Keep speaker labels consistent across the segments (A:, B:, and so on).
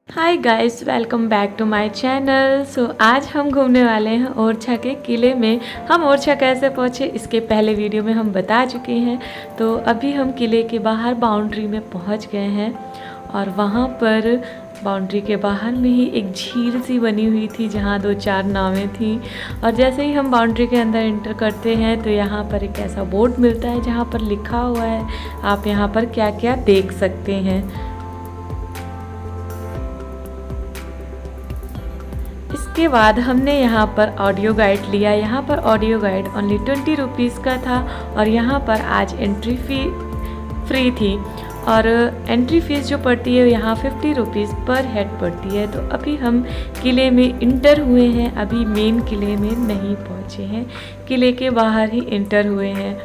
A: Hi guys, welcome back to my channel. आज हम घूमने वाले हैं ओरछा के किले में। हम ओरछा कैसे पहुँचे इसके पहले वीडियो में हम बता चुके हैं। तो अभी हम किले के बाहर बाउंड्री में पहुँच गए हैं और वहाँ पर बाउंड्री के बाहर में ही एक झील सी बनी हुई थी जहाँ 2-4 नावें थीं। और जैसे ही हम बाउंड्री के अंदर एंटर करते हैं तो यहाँ पर एक ऐसा बोर्ड मिलता है जहाँ पर लिखा हुआ है आप यहाँ पर क्या क्या देख सकते हैं। इसके बाद हमने यहाँ पर ऑडियो गाइड लिया। यहाँ पर ऑडियो गाइड ओनली 20 रुपीज़ का था और यहाँ पर आज एंट्री फ़ी फ्री थी और एंट्री फ़ीस जो पड़ती है यहाँ 50 रुपीज़ पर हेड पड़ती है। तो अभी हम किले में इंटर हुए हैं, अभी मेन किले में नहीं पहुँचे हैं, किले के बाहर ही इंटर हुए हैं।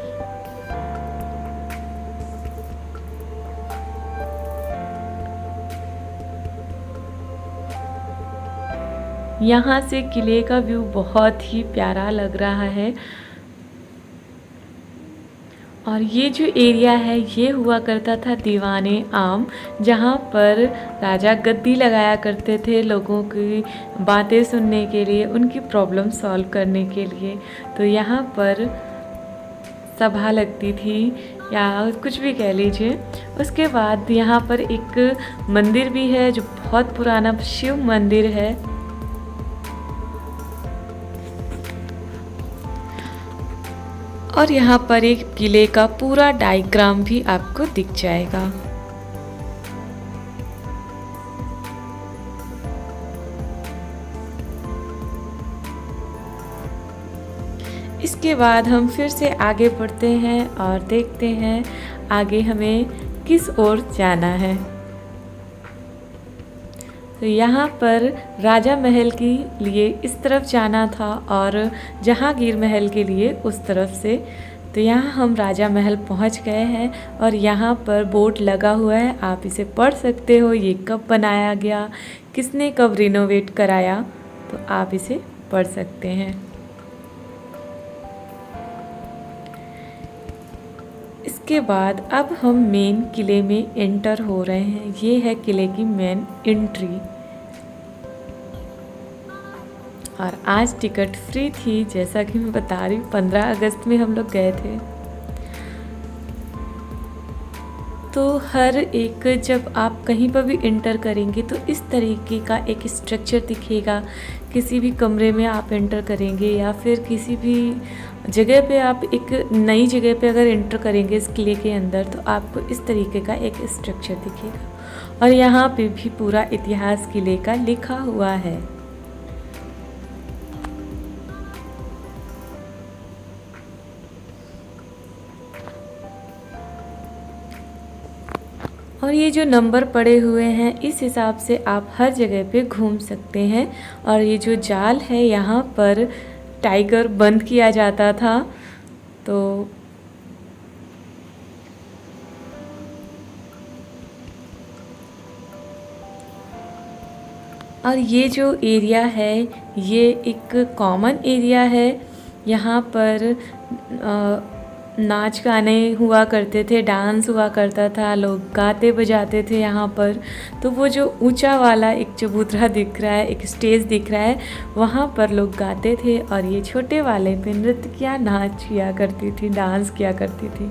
A: यहाँ से किले का व्यू बहुत ही प्यारा लग रहा है। और ये जो एरिया है ये हुआ करता था दीवाने आम, जहाँ पर राजा गद्दी लगाया करते थे लोगों की बातें सुनने के लिए, उनकी प्रॉब्लम सॉल्व करने के लिए। तो यहाँ पर सभा लगती थी या कुछ भी कह लीजिए। उसके बाद यहाँ पर एक मंदिर भी है जो बहुत पुराना शिव मंदिर है। और यहाँ पर एक किले का पूरा डायग्राम भी आपको दिख जाएगा। इसके बाद हम फिर से आगे बढ़ते हैं और देखते हैं आगे हमें किस ओर जाना है। तो यहाँ पर राजा महल के लिए इस तरफ जाना था और जहांगीर महल के लिए उस तरफ से। तो यहाँ हम राजा महल पहुँच गए हैं और यहाँ पर बोर्ड लगा हुआ है, आप इसे पढ़ सकते हो। ये कब बनाया गया, किसने कब रिनोवेट कराया, तो आप इसे पढ़ सकते हैं। इसके बाद अब हम मेन किले में एंटर हो रहे हैं। ये है किले की मेन एंट्री और आज टिकट फ्री थी, जैसा कि मैं बता रही हूँ। 15 अगस्त में हम लोग गए थे। तो हर एक जब आप कहीं पर भी एंटर करेंगे तो इस तरीके का एक स्ट्रक्चर दिखेगा। किसी भी कमरे में आप एंटर करेंगे या फिर किसी भी जगह पे आप एक नई जगह पे अगर एंटर करेंगे इस किले के अंदर तो आपको इस तरीके का एक स्ट्रक्चर दिखेगा। और यहाँ पे भी पूरा इतिहास किले का लिखा हुआ है। और ये जो नंबर पड़े हुए हैं इस हिसाब से आप हर जगह पे घूम सकते हैं। और ये जो जाल है यहाँ पर टाइगर बंद किया जाता था। तो और ये जो एरिया है ये एक कॉमन एरिया है। यहाँ पर नाच गाने हुआ करते थे, डांस हुआ करता था, लोग गाते बजाते थे यहाँ पर। तो वो जो ऊंचा वाला एक चबूतरा दिख रहा है, एक स्टेज दिख रहा है, वहाँ पर लोग गाते थे और ये छोटे वाले पे नृत्य किया, नाच किया करती थी, डांस किया करती थी।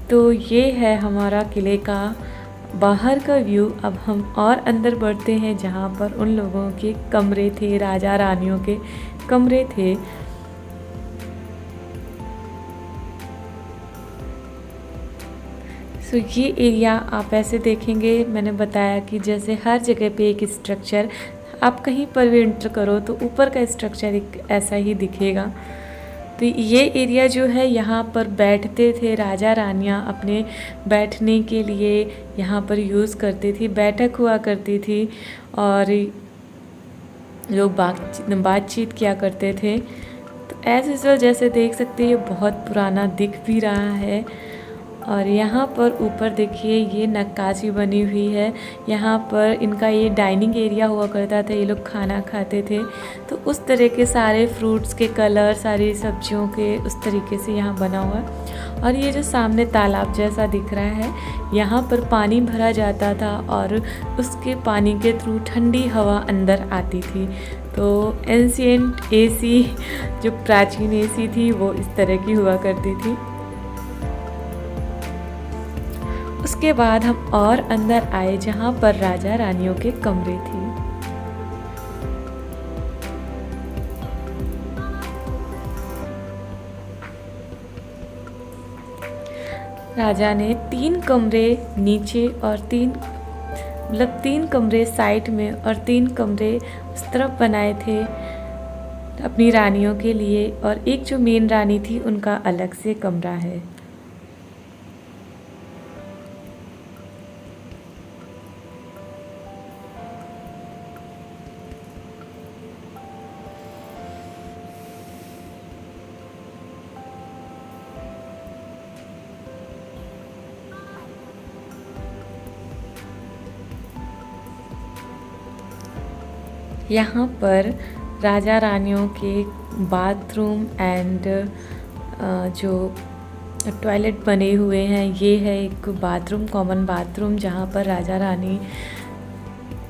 A: तो ये है हमारा किले का बाहर का व्यू। अब हम और अंदर बढ़ते हैं जहाँ पर उन लोगों के कमरे थे, राजा रानियों के कमरे थे। तो ये एरिया आप ऐसे देखेंगे, मैंने बताया कि जैसे हर जगह पे एक स्ट्रक्चर, आप कहीं पर भी एंटर करो तो ऊपर का स्ट्रक्चर एक ऐसा ही दिखेगा। तो ये एरिया जो है यहाँ पर बैठते थे राजा रानियाँ, अपने बैठने के लिए यहाँ पर यूज़ करती थी, बैठक हुआ करती थी और लोग बातचीत किया करते थे। तो एज यूजुअल जैसे देख सकते हैं ये बहुत पुराना दिख भी रहा है। और यहाँ पर ऊपर देखिए ये नक्काशी बनी हुई है। यहाँ पर इनका ये डाइनिंग एरिया हुआ करता था, ये लोग खाना खाते थे। तो उस तरह के सारे फ्रूट्स के कलर, सारी सब्जियों के उस तरीके से यहाँ बना हुआ है। और ये जो सामने तालाब जैसा दिख रहा है, यहाँ पर पानी भरा जाता था और उसके पानी के थ्रू ठंडी हवा अंदर आती थी। तो एंशिएंट एसी, जो प्राचीन एसी थी, वो इस तरह की हुआ करती थी। उसके बाद हम और अंदर आए जहाँ पर राजा रानियों के कमरे थे। राजा ने 3 कमरे नीचे और 3 कमरे साइड में और 3 कमरे उस तरफ बनाए थे अपनी रानियों के लिए, और एक जो मेन रानी थी उनका अलग से कमरा है। यहाँ पर राजा रानियों के बाथरूम एंड जो टॉयलेट बने हुए हैं, ये है एक बाथरूम, कॉमन बाथरूम, जहाँ पर राजा रानी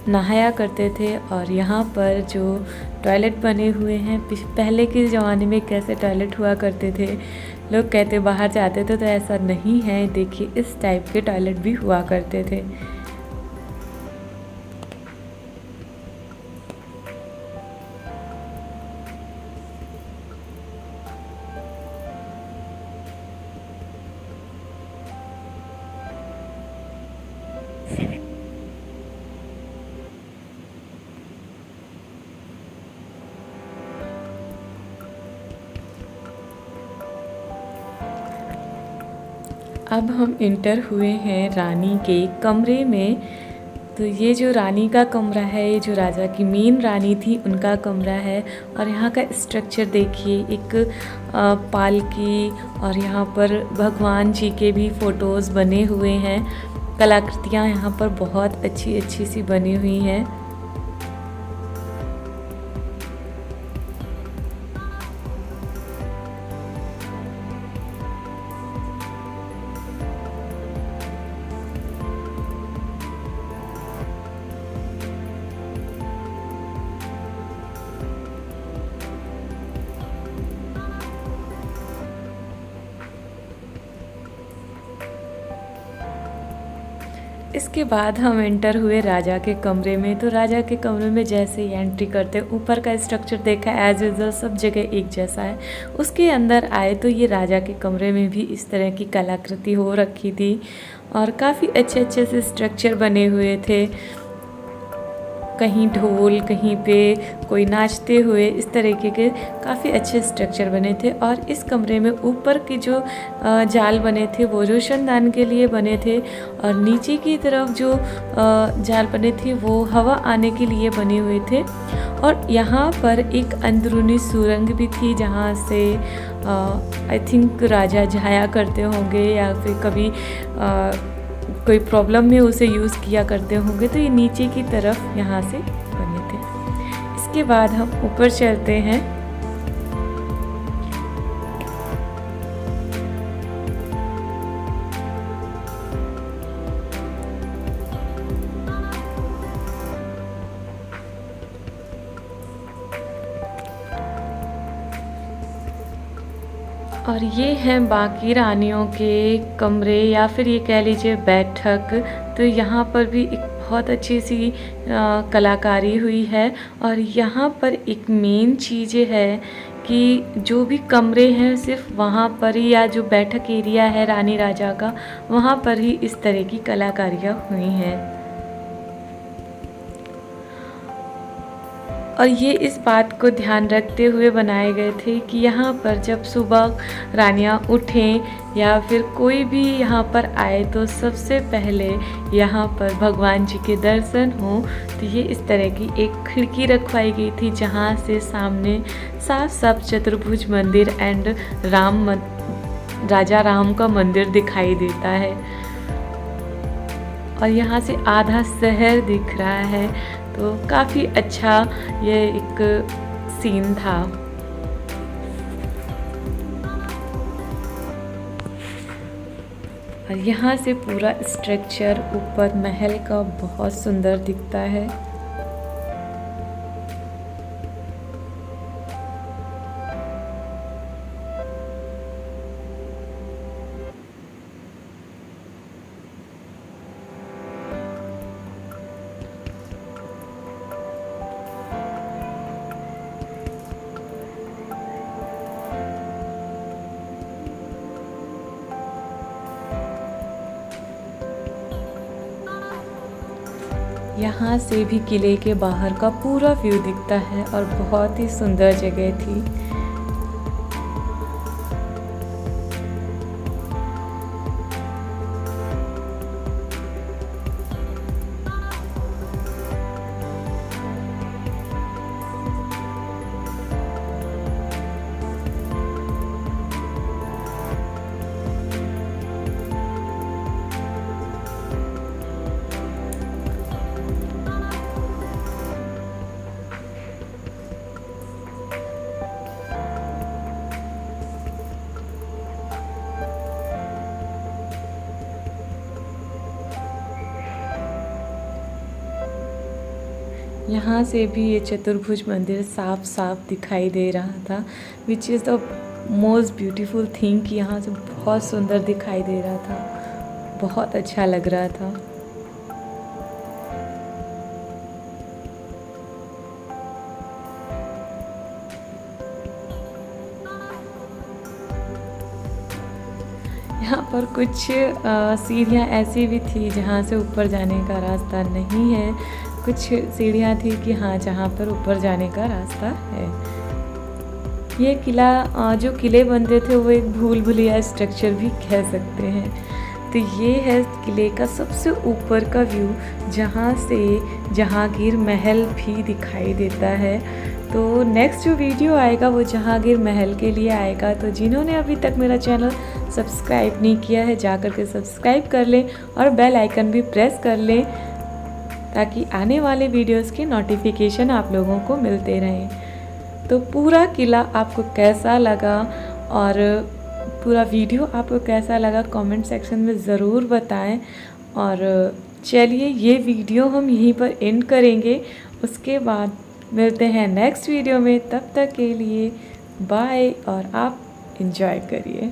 A: नहाया करते थे। और यहाँ पर जो टॉयलेट बने हुए हैं, पहले के ज़माने में कैसे टॉयलेट हुआ करते थे, लोग कहते बाहर जाते थे, तो ऐसा नहीं है। देखिए इस टाइप के टॉयलेट भी हुआ करते थे। अब हम इंटर हुए हैं रानी के कमरे में। तो ये जो रानी का कमरा है, ये जो राजा की मेन रानी थी उनका कमरा है। और यहाँ का स्ट्रक्चर देखिए, एक पालकी, और यहाँ पर भगवान जी के भी फ़ोटोज़ बने हुए हैं। कलाकृतियाँ यहाँ पर बहुत अच्छी अच्छी सी बनी हुई हैं। इसके बाद हम एंटर हुए राजा के कमरे में। तो राजा के कमरे में जैसे ही एंट्री करते, ऊपर का स्ट्रक्चर देखा एज यूजुअल सब जगह एक जैसा है। उसके अंदर आए तो ये राजा के कमरे में भी इस तरह की कलाकृति हो रखी थी और काफ़ी अच्छे अच्छे से स्ट्रक्चर बने हुए थे। कहीं ढोल, कहीं पे कोई नाचते हुए, इस तरीके के काफ़ी अच्छे स्ट्रक्चर बने थे। और इस कमरे में ऊपर के जो जाल बने थे वो रोशनदान के लिए बने थे, और नीचे की तरफ जो जाल बने थे वो हवा आने के लिए बने हुए थे। और यहाँ पर एक अंदरूनी सुरंग भी थी जहाँ से आई थिंक राजा जाया करते होंगे, या फिर कभी कोई प्रॉब्लम में उसे यूज़ किया करते होंगे। तो ये नीचे की तरफ यहाँ से बने थे। इसके बाद हम ऊपर चलते हैं। और ये हैं बाकी रानियों के कमरे, या फिर ये कह लीजिए बैठक। तो यहाँ पर भी एक बहुत अच्छी सी कलाकारी हुई है। और यहाँ पर एक मेन चीज़ है कि जो भी कमरे हैं सिर्फ वहाँ पर ही, या जो बैठक एरिया है रानी राजा का, वहाँ पर ही इस तरह की कलाकारियाँ हुई हैं। और ये इस बात को ध्यान रखते हुए बनाए गए थे कि यहाँ पर जब सुबह रानियाँ उठें या फिर कोई भी यहाँ पर आए तो सबसे पहले यहाँ पर भगवान जी के दर्शन हों। तो ये इस तरह की एक खिड़की रखवाई गई थी जहाँ से सामने साफ साफ चतुर्भुज मंदिर एंड राजा राम का मंदिर दिखाई देता है और यहाँ से आधा शहर दिख रहा है। तो काफ़ी अच्छा ये एक सीन था। और यहाँ से पूरा स्ट्रक्चर ऊपर महल का बहुत सुंदर दिखता है। यहाँ से भी किले के बाहर का पूरा व्यू दिखता है और बहुत ही सुंदर जगह थी। यहाँ से भी ये चतुर्भुज मंदिर साफ साफ दिखाई दे रहा था, which is the most beautiful thing कि यहाँ से बहुत सुंदर दिखाई दे रहा था, बहुत अच्छा लग रहा था। यहाँ पर कुछ सीढ़ियाँ ऐसी भी थी जहाँ से ऊपर जाने का रास्ता नहीं है, कुछ सीढ़ियाँ थी कि हाँ जहाँ पर ऊपर जाने का रास्ता है। ये किला जो किले बनते थे वो एक भूल भुलैया स्ट्रक्चर भी कह सकते हैं। तो ये है किले का सबसे ऊपर का व्यू, जहाँ से जहांगीर महल भी दिखाई देता है। तो नेक्स्ट जो वीडियो आएगा वो जहांगीर महल के लिए आएगा। तो जिन्होंने अभी तक मेरा चैनल सब्सक्राइब नहीं किया है जा कर के सब्सक्राइब कर लें और बेल आइकन भी प्रेस कर लें, ताकि आने वाले वीडियोस के नोटिफिकेशन आप लोगों को मिलते रहें। तो पूरा किला आपको कैसा लगा और पूरा वीडियो आपको कैसा लगा कमेंट सेक्शन में ज़रूर बताएं। और चलिए ये वीडियो हम यहीं पर एंड करेंगे, उसके बाद मिलते हैं नेक्स्ट वीडियो में। तब तक के लिए बाय और आप एंजॉय करिए।